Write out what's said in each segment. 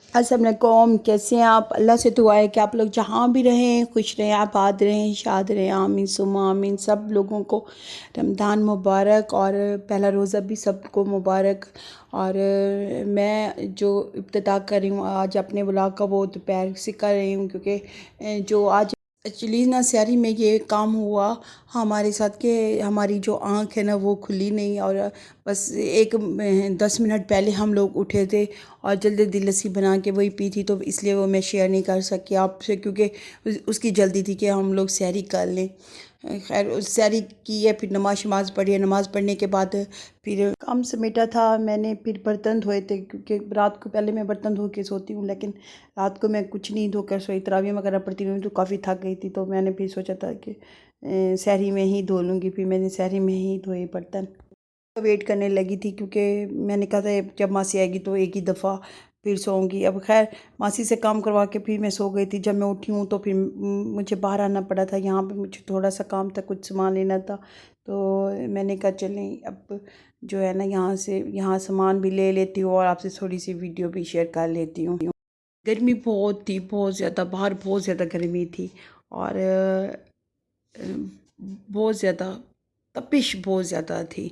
अस्सलाम वालेकुम, कैसे हैं आप? अल्लाह से दुआ है कि आप लोग जहाँ भी रहें खुश रहें, आबाद रहें, शाद रहें। आमीन सुम्मा आमीन। सब लोगों को रमज़ान मुबारक और पहला रोज़ा भी सबको मुबारक। और मैं जो इब्तिदा कर रही हूँ आज अपने व्लॉग का, वो दोपहर से कर रही हूँ क्योंकि जो आज एक्चुअली ना शहरी में ये काम हुआ हमारे साथ कि हमारी जो आँख है ना वो खुली नहीं, और बस 10 मिनट पहले हम लोग उठे थे और जल्दी जल्दी लस्सी बना के वही पी थी, तो इसलिए वो मैं शेयर नहीं कर सकी आपसे क्योंकि उसकी जल्दी थी कि हम लोग सहरी कर लें। खैर उस सहरी की है, फिर नमाज शमाज पढ़ी है। नमाज़ पढ़ने के बाद फिर काम समेटा था मैंने, फिर बर्तन धोए थे क्योंकि रात को पहले मैं बर्तन धो के सोती हूँ, लेकिन रात को मैं कुछ नहीं धोकर सोई, तरावी वगैरह पढ़ती हूँ तो काफ़ी थक गई थी, तो मैंने फिर सोचा था कि सहरी में ही धो लूँगी। फिर मैंने सहरी में ही धोए बर्तन। वेट करने लगी थी क्योंकि मैंने कहा था जब मासी आएगी तो एक ही दफ़ा फिर सोऊंगी। अब खैर मासी से काम करवा के फिर मैं सो गई थी। जब मैं उठी हूँ तो फिर मुझे बाहर आना पड़ा था, यहाँ पे मुझे थोड़ा सा काम था, कुछ सामान लेना था, तो मैंने कहा चलें अब जो है ना यहाँ सामान भी ले लेती हूँ और आपसे थोड़ी सी वीडियो भी शेयर कर लेती हूँ। गर्मी बहुत थी, बहुत ज़्यादा, बाहर बहुत ज़्यादा गर्मी थी और बहुत ज़्यादा तपिश बहुत ज़्यादा थी।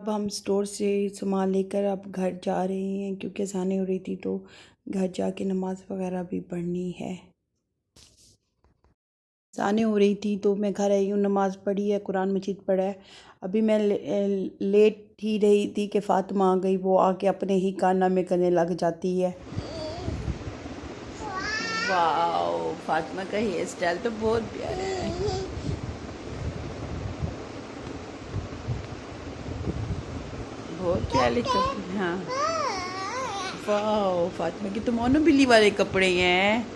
अब हम स्टोर से सामान लेकर अब घर जा रहे हैं क्योंकि अज़ानें हो रही थी, तो घर जाके नमाज़ वगैरह भी पढ़नी है। अज़ानें हो रही थी तो मैं घर आई हूँ, नमाज़ पढ़ी है, कुरान मजीद पढ़ा है। अभी मैं लेट ही रही थी कि फ़ातिमा आ गई, वो आके अपने ही कारनामे करने लग जाती है। वाओ, फ़ातिमा का हेयर स्टाइल तो बहुत प्यारा है। बहुत प्यारे कपड़े। हाँ, वाओ, फ़ातिमा की तो मोनू बिल्ली वाले कपड़े हैं।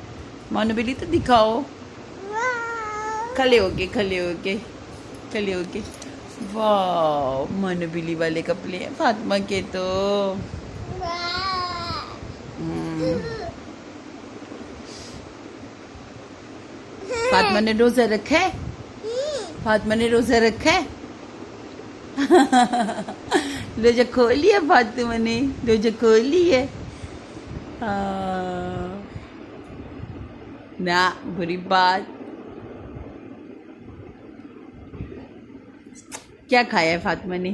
मोनू बिल्ली तो दिखाओ, खड़े होके खड़े होके खड़े होके। वाह, मोनू बिल्ली वाले कपड़े हैं फ़ातिमा के तो। फ़ातिमा ने रोज़ा रखा है, फ़ातिमा ने रोज़ा रखा है। रोज़ा खोल लिया फ़ातिमा ने, रोज़ा खोल लिया। ना, बुरी बात। क्या खाया है फ़ातिमा ने?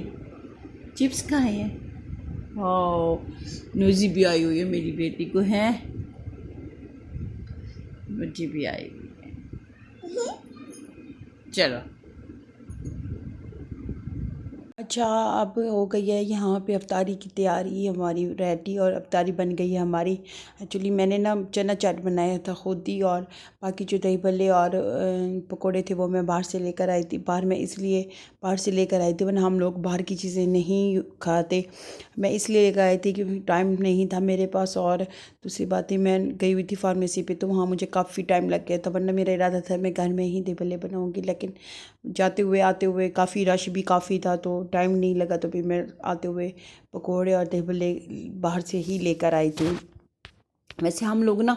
चिप्स खाए हैं। ओह, नूजी भी आई हुई है मेरी बेटी को, है मुझे भी आई हुई है। चलो अच्छा, अब हो गई है यहाँ पे अफ्तारी की तैयारी हमारी रेडी, और अफ्तारी बन गई है हमारी। एक्चुअली मैंने ना चना चाट बनाया था खुद ही, और बाकी जो दही भल्ले और पकोड़े थे वो मैं बाहर से लेकर आई थी। बाहर मैं इसलिए बाहर से लेकर आई थी, वरना हम लोग बाहर की चीज़ें नहीं खाते। मैं इसलिए लेकर आई थी क्योंकि टाइम नहीं था मेरे पास, और दूसरी बात है मैं गई हुई थी फार्मेसी पे, तो वहाँ मुझे काफ़ी टाइम लग गया था, वरना मेरा इरादा था मैं घर में ही दही भल्ले बनाऊँगी, लेकिन जाते हुए आते हुए काफ़ी रश भी काफ़ी था तो टाइम नहीं लगा, तो फिर मैं आते हुए पकोड़े और दही भल्ले बाहर से ही लेकर आई थी। वैसे हम लोग ना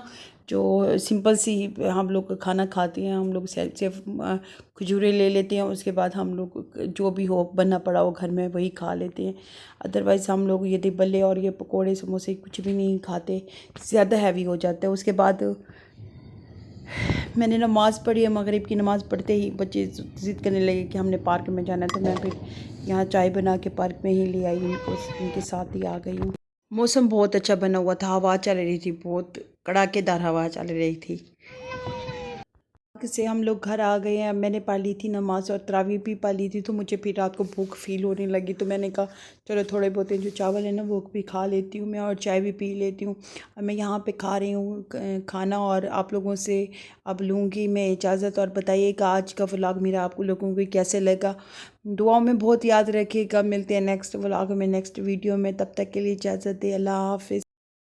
जो सिंपल सी हम लोग खाना खाते हैं, हम लोग सिर्फ खजूरें ले लेते हैं, उसके बाद हम लोग जो भी हो बनना पड़ा हो घर में वही खा लेते हैं। अदरवाइज़ हम लोग ये दही भल्ले और ये पकोड़े समोसे कुछ भी नहीं खाते, ज़्यादा हैवी हो जाता है। उसके बाद मैंने नमाज़ पढ़ी है। मगरिब की नमाज़ पढ़ते ही बच्चे ज़िद करने लगे कि हमने पार्क में जाना है, तो मैं फिर यहाँ चाय बना के पार्क में ही ले आई उनको, उनके साथ ही आ गई हूँ। मौसम बहुत अच्छा बना हुआ था, हवा चल रही थी, बहुत कड़ाकेदार हवा चल रही थी। से हम लोग घर आ गए हैं। मैंने पढ़ ली थी नमाज़ और तरावीह भी पढ़ ली थी, तो मुझे फिर रात को भूख फ़ील होने लगी, तो मैंने कहा चलो थोड़े बहुत जो चावल है ना वो भी खा लेती हूँ मैं, और चाय भी पी लेती हूँ। अब मैं यहाँ पे खा रही हूँ खाना, और आप लोगों से अब लूँगी मैं इजाज़त। और बताइएगा आज का व्लॉग मेरा आप लोगों को कैसे लगा। दुआओं में बहुत याद रखिएगा। मिलते हैं नेक्स्ट व्लॉग में, नेक्स्ट वीडियो में। तब तक के लिए इजाज़त दें। अल्लाह हाफ़िज़।